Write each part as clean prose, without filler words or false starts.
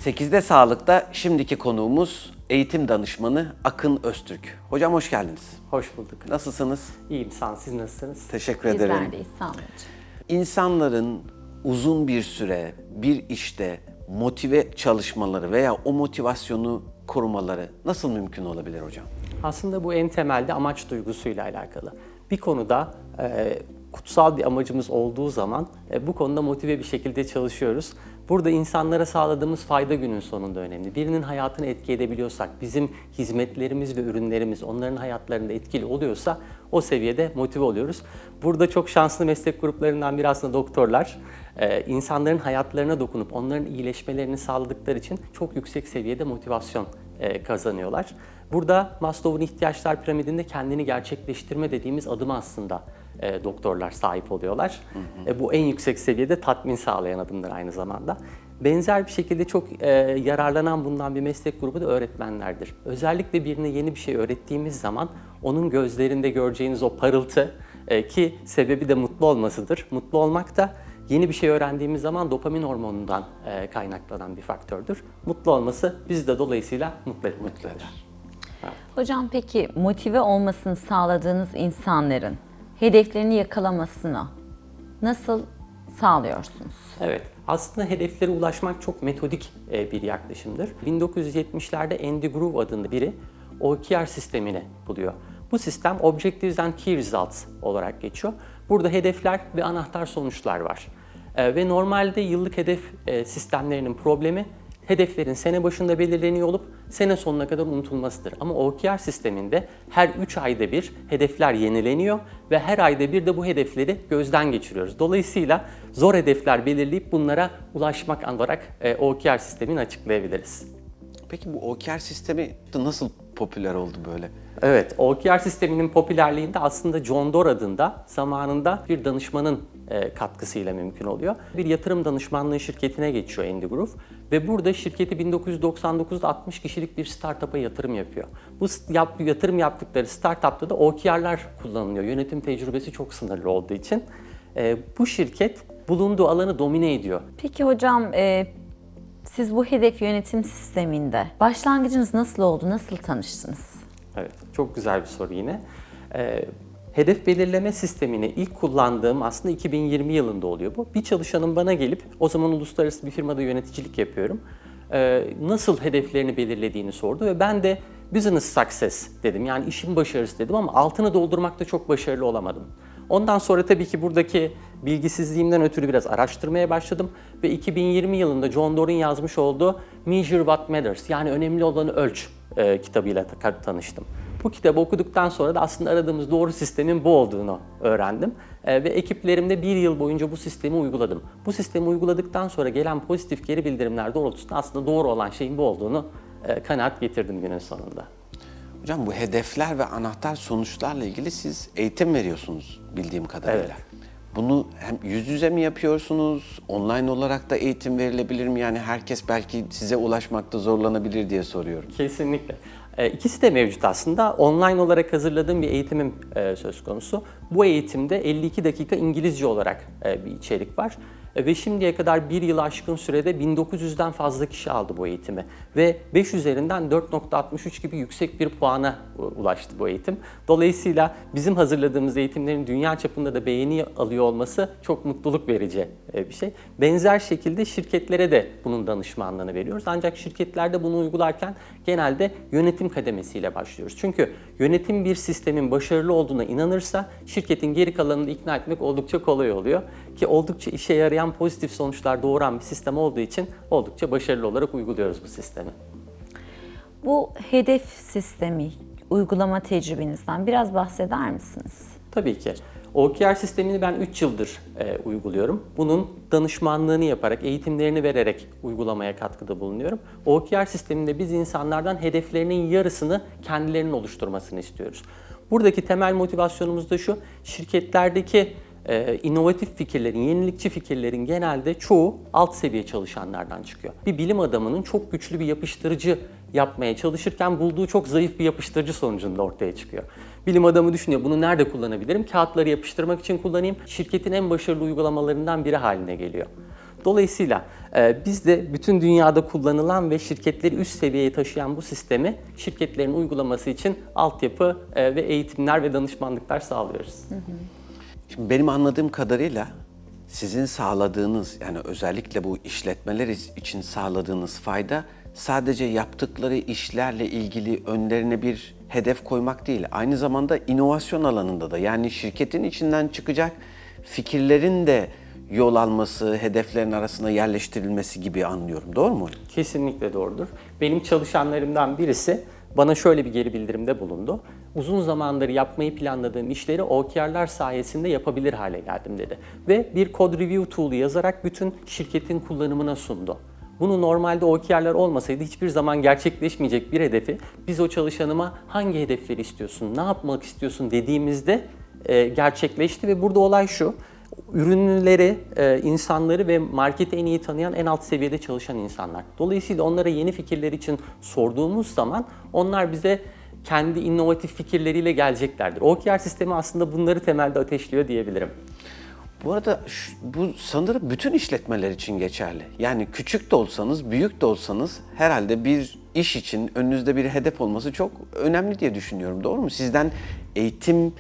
8'de Sağlık'ta şimdiki konuğumuz eğitim danışmanı Akın Öztürk. Hocam hoş geldiniz. Hoş bulduk. Nasılsınız? İyiyim, sağ olun. Siz nasılsınız? Teşekkür ederim. Bizler deyiz, sağ olun hocam. İnsanların uzun bir süre bir işte motive çalışmaları veya o motivasyonu korumaları nasıl mümkün olabilir hocam? Aslında bu en temelde amaç duygusuyla alakalı. Bir konuda kutsal bir amacımız olduğu zaman bu konuda motive bir şekilde çalışıyoruz. Burada insanlara sağladığımız fayda günün sonunda önemli. Birinin hayatını etki edebiliyorsak, bizim hizmetlerimiz ve ürünlerimiz onların hayatlarında etkili oluyorsa o seviyede motive oluyoruz. Burada çok şanslı meslek gruplarından biri aslında doktorlar. İnsanların hayatlarına dokunup onların iyileşmelerini sağladıkları için çok yüksek seviyede motivasyon kazanıyorlar. Burada Maslow'un ihtiyaçlar piramidinde kendini gerçekleştirme dediğimiz adıma aslında doktorlar sahip oluyorlar. Bu en yüksek seviyede tatmin sağlayan adımdır aynı zamanda. Benzer bir şekilde çok yararlanan bundan bir meslek grubu da öğretmenlerdir. Özellikle birine yeni bir şey öğrettiğimiz zaman onun gözlerinde göreceğiniz o parıltı ki sebebi de mutlu olmasıdır. Mutlu olmak da yeni bir şey öğrendiğimiz zaman dopamin hormonundan kaynaklanan bir faktördür. Mutlu olması bizi de dolayısıyla mutlu eder. Hocam peki motive olmasını sağladığınız insanların hedeflerini yakalamasına nasıl sağlıyorsunuz? Evet, aslında hedeflere ulaşmak çok metodik bir yaklaşımdır. 1970'lerde Andy Grove adında biri OKR sistemini buluyor. Bu sistem Objectives and Key Results olarak geçiyor. Burada hedefler ve anahtar sonuçlar var. Ve normalde yıllık hedef sistemlerinin problemi hedeflerin sene başında belirleniyor olup sene sonuna kadar unutulmasıdır. Ama OKR sisteminde her 3 ayda bir hedefler yenileniyor ve her ayda bir de bu hedefleri gözden geçiriyoruz. Dolayısıyla zor hedefler belirleyip bunlara ulaşmak olarak OKR sistemini açıklayabiliriz. Peki bu OKR sistemi nasıl popüler oldu böyle? Evet, OKR sisteminin popülerliğinde aslında John Doerr adında zamanında bir danışmanın katkısıyla mümkün oluyor. Bir yatırım danışmanlığı şirketine geçiyor Andy Grove ve burada şirketi 1999'da 60 kişilik bir startup'a yatırım yapıyor. Bu yatırım yaptıkları startup'ta da OKR'lar kullanılıyor. Yönetim tecrübesi çok sınırlı olduğu için. Bu şirket bulunduğu alanı domine ediyor. Peki hocam siz bu hedef yönetim sisteminde başlangıcınız nasıl oldu, nasıl tanıştınız? Evet, çok güzel bir soru yine. Hedef belirleme sistemini ilk kullandığım aslında 2020 yılında oluyor bu. Bir çalışanım bana gelip, o zaman uluslararası bir firmada yöneticilik yapıyorum, nasıl hedeflerini belirlediğini sordu ve ben de business success dedim. Yani işin başarısı dedim ama altını doldurmakta çok başarılı olamadım. Ondan sonra tabii ki buradaki bilgisizliğimden ötürü biraz araştırmaya başladım ve 2020 yılında John Doerr'ın yazmış olduğu Measure What Matters, yani önemli olanı ölç kitabıyla tanıştım. Bu kitabı okuduktan sonra da aslında aradığımız doğru sistemin bu olduğunu öğrendim. Ve ekiplerimde bir yıl boyunca bu sistemi uyguladım. Bu sistemi uyguladıktan sonra gelen pozitif geri bildirimler doğrultusunda aslında doğru olan şeyin bu olduğunu kanaat getirdim günün sonunda. Hocam bu hedefler ve anahtar sonuçlarla ilgili siz eğitim veriyorsunuz bildiğim kadarıyla. Evet. Bunu hem yüz yüze mi yapıyorsunuz, online olarak da eğitim verilebilir mi? Yani herkes belki size ulaşmakta zorlanabilir diye soruyorum. Kesinlikle. İkisi de mevcut aslında. Online olarak hazırladığım bir eğitimim söz konusu. Bu eğitimde 52 dakika İngilizce olarak bir içerik var. Ve şimdiye kadar bir yılı aşkın sürede 1900'den fazla kişi aldı bu eğitimi. Ve 5 üzerinden 4.63 gibi yüksek bir puana ulaştı bu eğitim. Dolayısıyla bizim hazırladığımız eğitimlerin dünya çapında da beğeni alıyor olması çok mutluluk verici bir şey. Benzer şekilde şirketlere de bunun danışmanlığını veriyoruz. Ancak şirketlerde bunu uygularken genelde yönetim kademesiyle başlıyoruz. Çünkü yönetim bir sistemin başarılı olduğuna inanırsa şirketin geri kalanını da ikna etmek oldukça kolay oluyor. Ki oldukça işe yarayan pozitif sonuçlar doğuran bir sistem olduğu için oldukça başarılı olarak uyguluyoruz bu sistemi. Bu hedef sistemi, uygulama tecrübenizden biraz bahseder misiniz? Tabii ki. OKR sistemini ben 3 yıldır uyguluyorum. Bunun danışmanlığını yaparak, eğitimlerini vererek uygulamaya katkıda bulunuyorum. OKR sisteminde biz insanlardan hedeflerinin yarısını kendilerinin oluşturmasını istiyoruz. Buradaki temel motivasyonumuz da şu: şirketlerdeki inovatif fikirlerin, yenilikçi fikirlerin genelde çoğu alt seviye çalışanlardan çıkıyor. Bir bilim adamının çok güçlü bir yapıştırıcı yapmaya çalışırken bulduğu çok zayıf bir yapıştırıcı sonucunda ortaya çıkıyor. Bilim adamı düşünüyor, bunu nerede kullanabilirim? Kağıtları yapıştırmak için kullanayım. Şirketin en başarılı uygulamalarından biri haline geliyor. Dolayısıyla biz de bütün dünyada kullanılan ve şirketleri üst seviyeye taşıyan bu sistemi şirketlerin uygulaması için altyapı ve eğitimler ve danışmanlıklar sağlıyoruz. Şimdi benim anladığım kadarıyla sizin sağladığınız, yani özellikle bu işletmeler için sağladığınız fayda sadece yaptıkları işlerle ilgili önlerine bir hedef koymak değil. Aynı zamanda inovasyon alanında da, yani şirketin içinden çıkacak fikirlerin de yol alması, hedeflerin arasına yerleştirilmesi gibi anlıyorum. Doğru mu? Kesinlikle doğrudur. Benim çalışanlarımdan birisi bana şöyle bir geri bildirimde bulundu. Uzun zamandır yapmayı planladığım işleri OKR'lar sayesinde yapabilir hale geldim dedi. Ve bir code review tool'u yazarak bütün şirketin kullanımına sundu. Bunu normalde OKR'lar olmasaydı hiçbir zaman gerçekleşmeyecek bir hedefi biz o çalışanıma hangi hedefleri istiyorsun, ne yapmak istiyorsun dediğimizde gerçekleşti ve burada olay şu: ürünleri, insanları ve marketi en iyi tanıyan en alt seviyede çalışan insanlar. Dolayısıyla onlara yeni fikirler için sorduğumuz zaman onlar bize kendi inovatif fikirleriyle geleceklerdir. OKR sistemi aslında bunları temelde ateşliyor diyebilirim. Bu arada bu sanırım bütün işletmeler için geçerli. Yani küçük de olsanız, büyük de olsanız herhalde bir iş için önünüzde bir hedef olması çok önemli diye düşünüyorum. Doğru mu? Sizden eğitim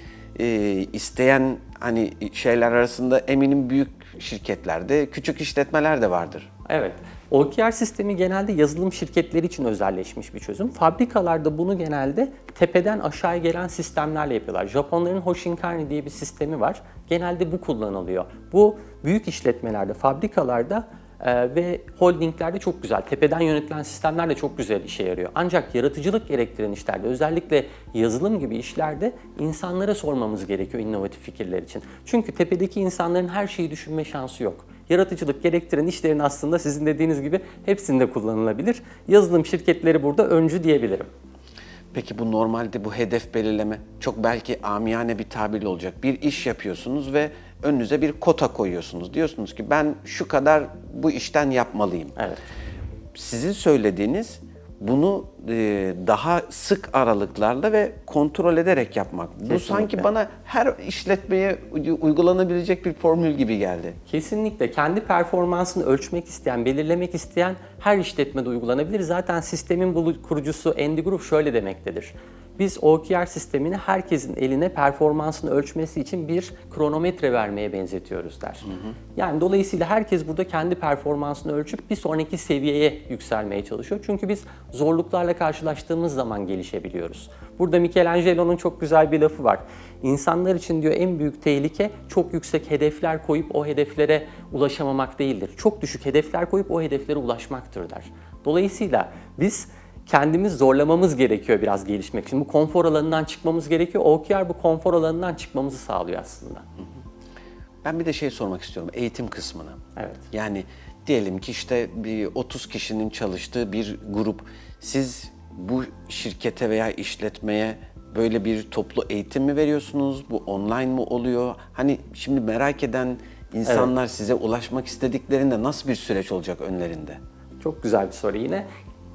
isteyen hani şeyler arasında eminim büyük şirketlerde, küçük işletmeler de vardır. Evet. OKR sistemi genelde yazılım şirketleri için özelleşmiş bir çözüm. Fabrikalarda bunu genelde tepeden aşağıya gelen sistemlerle yapıyorlar. Japonların Hoshinkanri diye bir sistemi var. Genelde bu kullanılıyor. Bu büyük işletmelerde, fabrikalarda ve holdinglerde çok güzel. Tepeden yönetilen sistemler de çok güzel işe yarıyor. Ancak yaratıcılık gerektiren işlerde, özellikle yazılım gibi işlerde insanlara sormamız gerekiyor inovatif fikirler için. Çünkü tepedeki insanların her şeyi düşünme şansı yok. Yaratıcılık gerektiren işlerin aslında sizin dediğiniz gibi hepsinde kullanılabilir. Yazılım şirketleri burada öncü diyebilirim. Peki bu normalde bu hedef belirleme çok belki amiyane bir tabirle olacak. Bir iş yapıyorsunuz ve önünüze bir kota koyuyorsunuz. Diyorsunuz ki ben şu kadar bu işten yapmalıyım. Evet. Sizin söylediğiniz bunu daha sık aralıklarla ve kontrol ederek yapmak. Bu Kesinlikle. sanki bana her işletmeye uygulanabilecek bir formül gibi geldi. Kesinlikle kendi performansını ölçmek isteyen, belirlemek isteyen her işletmede uygulanabilir. Zaten sistemin kurucusu Andy Grove şöyle demektedir: biz OKR sistemini herkesin eline performansını ölçmesi için bir kronometre vermeye benzetiyoruz der. Yani dolayısıyla herkes burada kendi performansını ölçüp bir sonraki seviyeye yükselmeye çalışıyor. Çünkü biz zorluklarla karşılaştığımız zaman gelişebiliyoruz. Burada Michelangelo'nun çok güzel bir lafı var. İnsanlar için diyor en büyük tehlike çok yüksek hedefler koyup o hedeflere ulaşamamak değildir. Çok düşük hedefler koyup o hedeflere ulaşmaktır der. Dolayısıyla biz kendimiz zorlamamız gerekiyor biraz gelişmek için. Bu konfor alanından çıkmamız gerekiyor. OKR bu konfor alanından çıkmamızı sağlıyor aslında. Ben bir de şey sormak istiyorum, eğitim kısmını. Evet. Yani diyelim ki işte bir 30 kişinin çalıştığı bir grup. Siz bu şirkete veya işletmeye böyle bir toplu eğitim mi veriyorsunuz? Bu online mı oluyor? Hani şimdi merak eden insanlar size ulaşmak istediklerinde nasıl bir süreç olacak önlerinde? Çok güzel bir soru yine.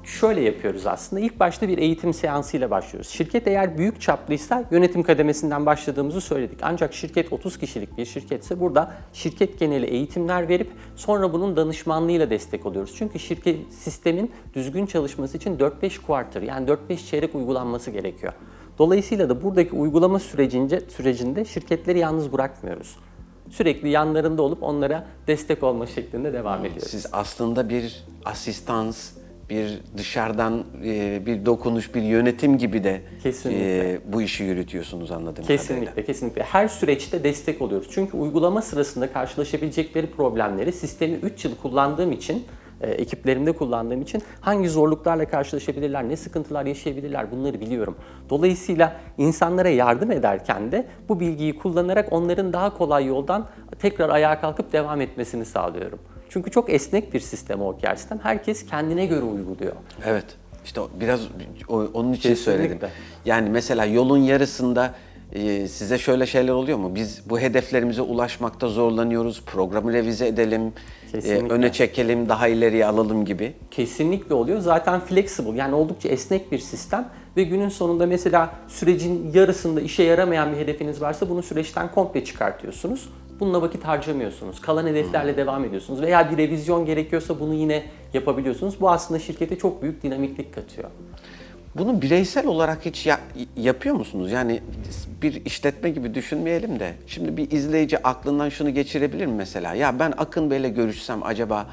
Şöyle yapıyoruz aslında. İlk başta bir eğitim seansıyla başlıyoruz. Şirket eğer büyük çaplıysa yönetim kademesinden başladığımızı söyledik. Ancak şirket 30 kişilik bir şirketse burada şirket geneli eğitimler verip sonra bunun danışmanlığıyla destek oluyoruz. Çünkü şirket sistemin düzgün çalışması için 4-5 quarter yani 4-5 çeyrek uygulanması gerekiyor. Dolayısıyla da buradaki uygulama sürecinde şirketleri yalnız bırakmıyoruz. Sürekli yanlarında olup onlara destek olma şeklinde devam ediyoruz. Siz aslında bir asistans, bir dışarıdan bir dokunuş, bir yönetim gibi de bu işi yürütüyorsunuz anladığım kadarıyla. Kesinlikle. Her süreçte destek oluyoruz. Çünkü uygulama sırasında karşılaşabilecekleri problemleri sistemi 3 yıl kullandığım için, ekiplerimde kullandığım için hangi zorluklarla karşılaşabilirler, ne sıkıntılar yaşayabilirler bunları biliyorum. Dolayısıyla insanlara yardım ederken de bu bilgiyi kullanarak onların daha kolay yoldan tekrar ayağa kalkıp devam etmesini sağlıyorum. Çünkü çok esnek bir sistem OKR sistem. Herkes kendine göre uyguluyor. Evet. İşte biraz onun için Kesinlikle. söyledim. Yani mesela yolun yarısında size şöyle şeyler oluyor mu? Biz bu hedeflerimize ulaşmakta zorlanıyoruz. Programı revize edelim, öne çekelim, daha ileriye alalım gibi. Kesinlikle oluyor. Zaten flexible yani oldukça esnek bir sistem ve günün sonunda mesela sürecin yarısında işe yaramayan bir hedefiniz varsa bunu süreçten komple çıkartıyorsunuz. Bununla vakit harcamıyorsunuz. Kalan hedeflerle devam ediyorsunuz. Veya bir revizyon gerekiyorsa bunu yine yapabiliyorsunuz. Bu aslında şirkete çok büyük dinamiklik katıyor. Bunu bireysel olarak hiç yapıyor musunuz? Yani bir işletme gibi düşünmeyelim de. Şimdi bir izleyici aklından şunu geçirebilir mi mesela? Ya ben Akın Bey'le görüşsem acaba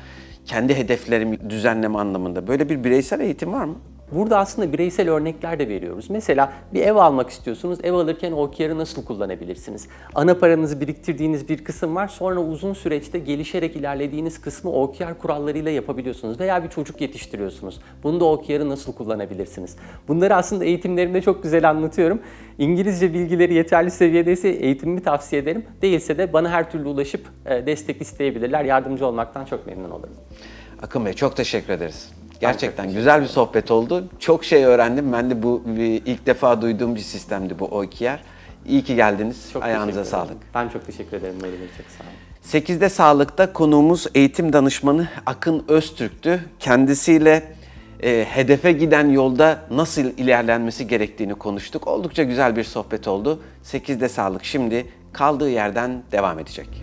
kendi hedeflerimi düzenleme anlamında böyle bir bireysel eğitim var mı? Burada aslında bireysel örnekler de veriyoruz. Mesela bir ev almak istiyorsunuz. Ev alırken OKR'ı nasıl kullanabilirsiniz? Ana paranızı biriktirdiğiniz bir kısım var. Sonra uzun süreçte gelişerek ilerlediğiniz kısmı OKR kurallarıyla yapabiliyorsunuz. Veya bir çocuk yetiştiriyorsunuz. Bunu da OKR'ı nasıl kullanabilirsiniz? Bunları aslında eğitimlerimde çok güzel anlatıyorum. İngilizce bilgileri yeterli seviyedeyse eğitimimi tavsiye ederim. Değilse de bana her türlü ulaşıp destek isteyebilirler. Yardımcı olmaktan çok memnun olurum. Akın Bey çok teşekkür ederiz. Gerçekten güzel bir sohbet oldu. Çok şey öğrendim. Ben de bu ilk defa duyduğum bir sistemdi bu OKR. İyi ki geldiniz. Çok Ayağınıza teşekkür ederim. sağlık. Ben çok teşekkür ederim. Melih Bey, çok sağ olun. 8'de Sağlık'ta konuğumuz eğitim danışmanı Akın Öztürk'tü. Kendisiyle hedefe giden yolda nasıl ilerlenmesi gerektiğini konuştuk. Oldukça güzel bir sohbet oldu. 8'de Sağlık şimdi kaldığı yerden devam edecek.